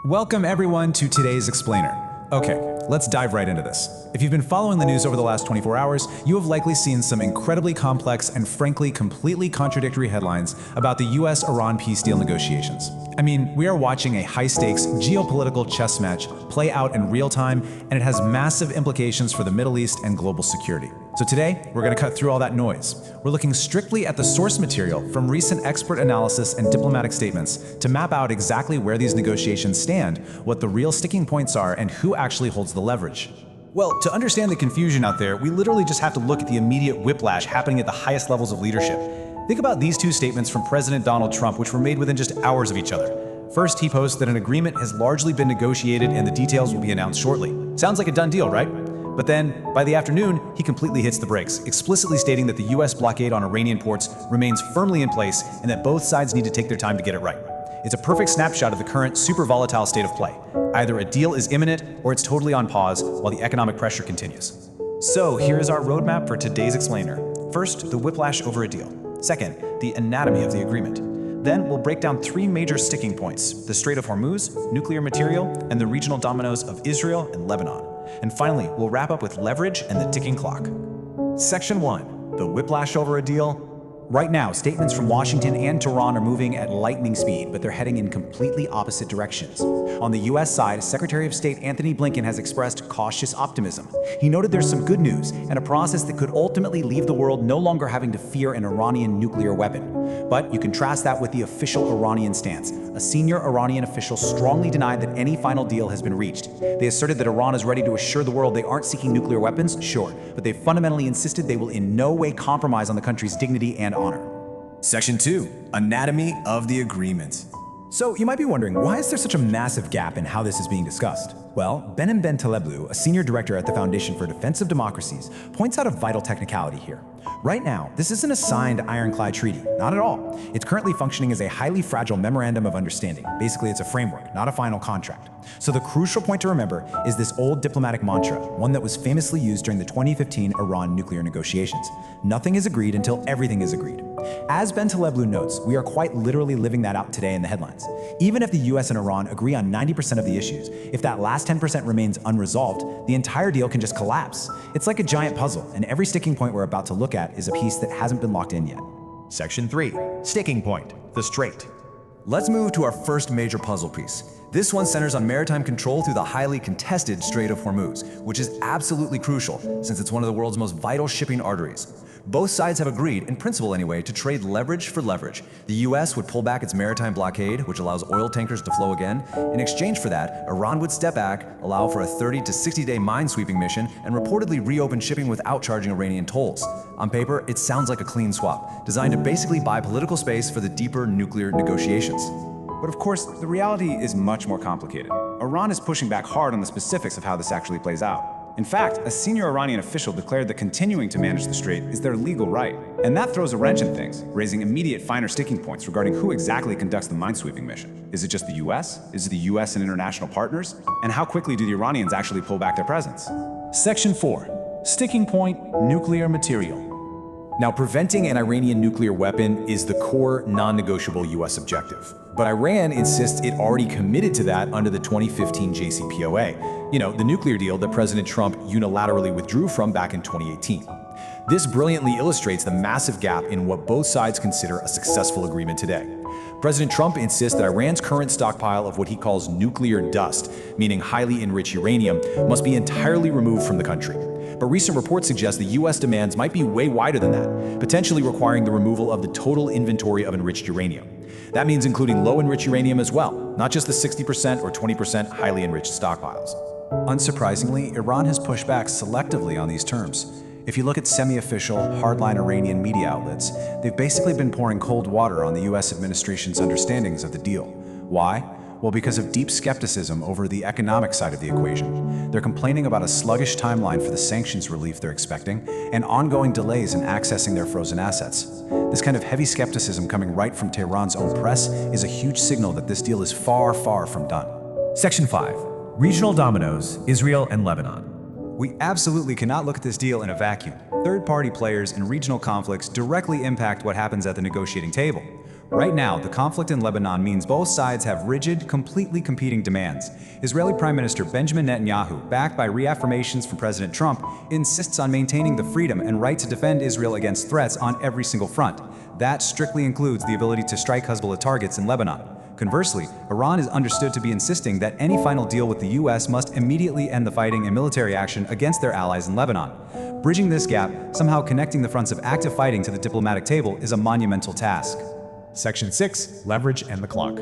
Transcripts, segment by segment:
Welcome everyone to today's Explainer. Okay, let's dive right into this. If you've been following the news over the last 24 hours, you have likely seen some incredibly complex and frankly completely contradictory headlines about the US-Iran peace deal negotiations. I mean, we are watching a high-stakes geopolitical chess match play out in real time, and it has massive implications for the Middle East and global security. So today, we're going to cut through all that noise. We're looking strictly at the source material from recent expert analysis and diplomatic statements to map out exactly where these negotiations stand, what the real sticking points are, and who actually holds the leverage. Well, to understand the confusion out there, we literally just have to look at the immediate whiplash happening at the highest levels of leadership. Think about these two statements from President Donald Trump, which were made within just hours of each other. First, he posts that an agreement has largely been negotiated and the details will be announced shortly. Sounds like a done deal, right? But then, by the afternoon, he completely hits the brakes, explicitly stating that the US blockade on Iranian ports remains firmly in place and that both sides need to take their time to get it right. It's a perfect snapshot of the current super volatile state of play. Either a deal is imminent or it's totally on pause while the economic pressure continues. So here's our roadmap for today's Explainer. First, the whiplash over a deal. Second, the anatomy of the agreement. Then we'll break down three major sticking points: the Strait of Hormuz, nuclear material, and the regional dominoes of Israel and Lebanon. And finally, we'll wrap up with leverage and the ticking clock. Section 1. The whiplash over a deal. Right now, statements from Washington and Tehran are moving at lightning speed, but they're heading in completely opposite directions. On the US side, Secretary of State Antony Blinken has expressed cautious optimism. He noted there's some good news and a process that could ultimately leave the world no longer having to fear an Iranian nuclear weapon. But you contrast that with the official Iranian stance. A senior Iranian official strongly denied that any final deal has been reached. They asserted that Iran is ready to assure the world they aren't seeking nuclear weapons, sure, but they fundamentally insisted they will in no way compromise on the country's dignity and honor. Section 2. Anatomy of the agreement. So you might be wondering, why is there such a massive gap in how this is being discussed? Well, Benem Ben Taleblu, a senior director at the Foundation for Defense of Democracies, points out a vital technicality here. Right now, this isn't a signed ironclad treaty, not at all. It's currently functioning as a highly fragile memorandum of understanding. Basically, it's a framework, not a final contract. So the crucial point to remember is this old diplomatic mantra, one that was famously used during the 2015 Iran nuclear negotiations. Nothing is agreed until everything is agreed. As Ben Taleblu notes, we are quite literally living that out today in the headlines. Even if the US and Iran agree on 90% of the issues, if that last 10% remains unresolved, the entire deal can just collapse. It's like a giant puzzle, and every sticking point we're about to look at is a piece that hasn't been locked in yet. Section 3. Sticking point. The Strait. Let's move to our first major puzzle piece. This one centers on maritime control through the highly contested Strait of Hormuz, which is absolutely crucial since it's one of the world's most vital shipping arteries. Both sides have agreed, in principle anyway, to trade leverage for leverage. The US would pull back its maritime blockade, which allows oil tankers to flow again. In exchange for that, Iran would step back, allow for a 30 to 60-day minesweeping mission, and reportedly reopen shipping without charging Iranian tolls. On paper, it sounds like a clean swap, designed to basically buy political space for the deeper nuclear negotiations. But of course, the reality is much more complicated. Iran is pushing back hard on the specifics of how this actually plays out. In fact, a senior Iranian official declared that continuing to manage the strait is their legal right. And that throws a wrench in things, raising immediate finer sticking points regarding who exactly conducts the minesweeping mission. Is it just the US? Is it the US and international partners? And how quickly do the Iranians actually pull back their presence? Section 4. Sticking point: nuclear material. Now, preventing an Iranian nuclear weapon is the core, non-negotiable US objective. But Iran insists it already committed to that under the 2015 JCPOA. You know, the nuclear deal that President Trump unilaterally withdrew from back in 2018. This brilliantly illustrates the massive gap in what both sides consider a successful agreement today. President Trump insists that Iran's current stockpile of what he calls nuclear dust, meaning highly enriched uranium, must be entirely removed from the country. But recent reports suggest the US demands might be way wider than that, potentially requiring the removal of the total inventory of enriched uranium. That means including low-enriched uranium as well, not just the 60% or 20% highly enriched stockpiles. Unsurprisingly, Iran has pushed back selectively on these terms. If you look at semi-official, hardline Iranian media outlets, they've basically been pouring cold water on the US administration's understandings of the deal. Why? Well, because of deep skepticism over the economic side of the equation. They're complaining about a sluggish timeline for the sanctions relief they're expecting and ongoing delays in accessing their frozen assets. This kind of heavy skepticism coming right from Tehran's own press is a huge signal that this deal is far, far from done. Section 5. Regional dominoes, Israel and Lebanon. We absolutely cannot look at this deal in a vacuum. Third-party players and regional conflicts directly impact what happens at the negotiating table. Right now, the conflict in Lebanon means both sides have rigid, completely competing demands. Israeli Prime Minister Benjamin Netanyahu, backed by reaffirmations from President Trump, insists on maintaining the freedom and right to defend Israel against threats on every single front. That strictly includes the ability to strike Hezbollah targets in Lebanon. Conversely, Iran is understood to be insisting that any final deal with the US must immediately end the fighting and military action against their allies in Lebanon. Bridging this gap, somehow connecting the fronts of active fighting to the diplomatic table, is a monumental task. Section 6. Leverage and the clock.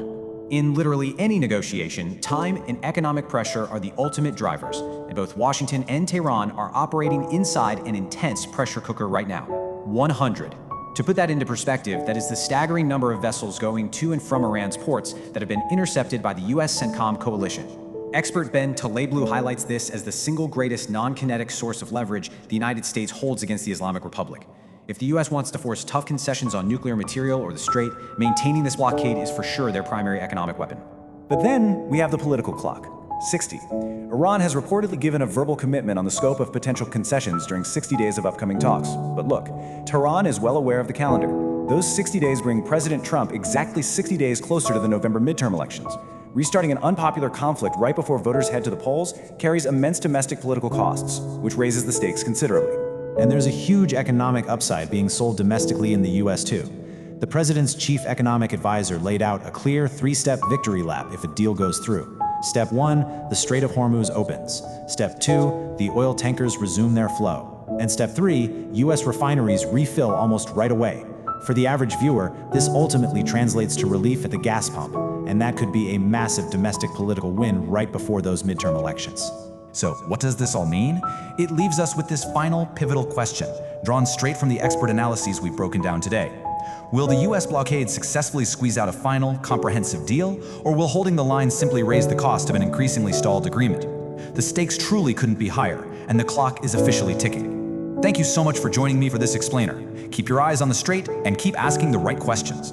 In literally any negotiation, time and economic pressure are the ultimate drivers, and both Washington and Tehran are operating inside an intense pressure cooker right now. 100. To put that into perspective, that is the staggering number of vessels going to and from Iran's ports that have been intercepted by the US CENTCOM coalition. Expert Ben Taleblu highlights this as the single greatest non-kinetic source of leverage the United States holds against the Islamic Republic. If the US wants to force tough concessions on nuclear material or the Strait, maintaining this blockade is for sure their primary economic weapon. But then we have the political clock. 60. Iran has reportedly given a verbal commitment on the scope of potential concessions during 60 days of upcoming talks. But look, Tehran is well aware of the calendar. Those 60 days bring President Trump exactly 60 days closer to the November midterm elections. Restarting an unpopular conflict right before voters head to the polls carries immense domestic political costs, which raises the stakes considerably. And there's a huge economic upside being sold domestically in the US too. The president's chief economic advisor laid out a clear three-step victory lap if a deal goes through. Step 1, the Strait of Hormuz opens. Step 2, the oil tankers resume their flow. And Step 3, US refineries refill almost right away. For the average viewer, this ultimately translates to relief at the gas pump, and that could be a massive domestic political win right before those midterm elections. So, what does this all mean? It leaves us with this final pivotal question, drawn straight from the expert analyses we've broken down today. Will the US blockade successfully squeeze out a final, comprehensive deal, or will holding the line simply raise the cost of an increasingly stalled agreement? The stakes truly couldn't be higher, and the clock is officially ticking. Thank you so much for joining me for this explainer. Keep your eyes on the Strait and keep asking the right questions.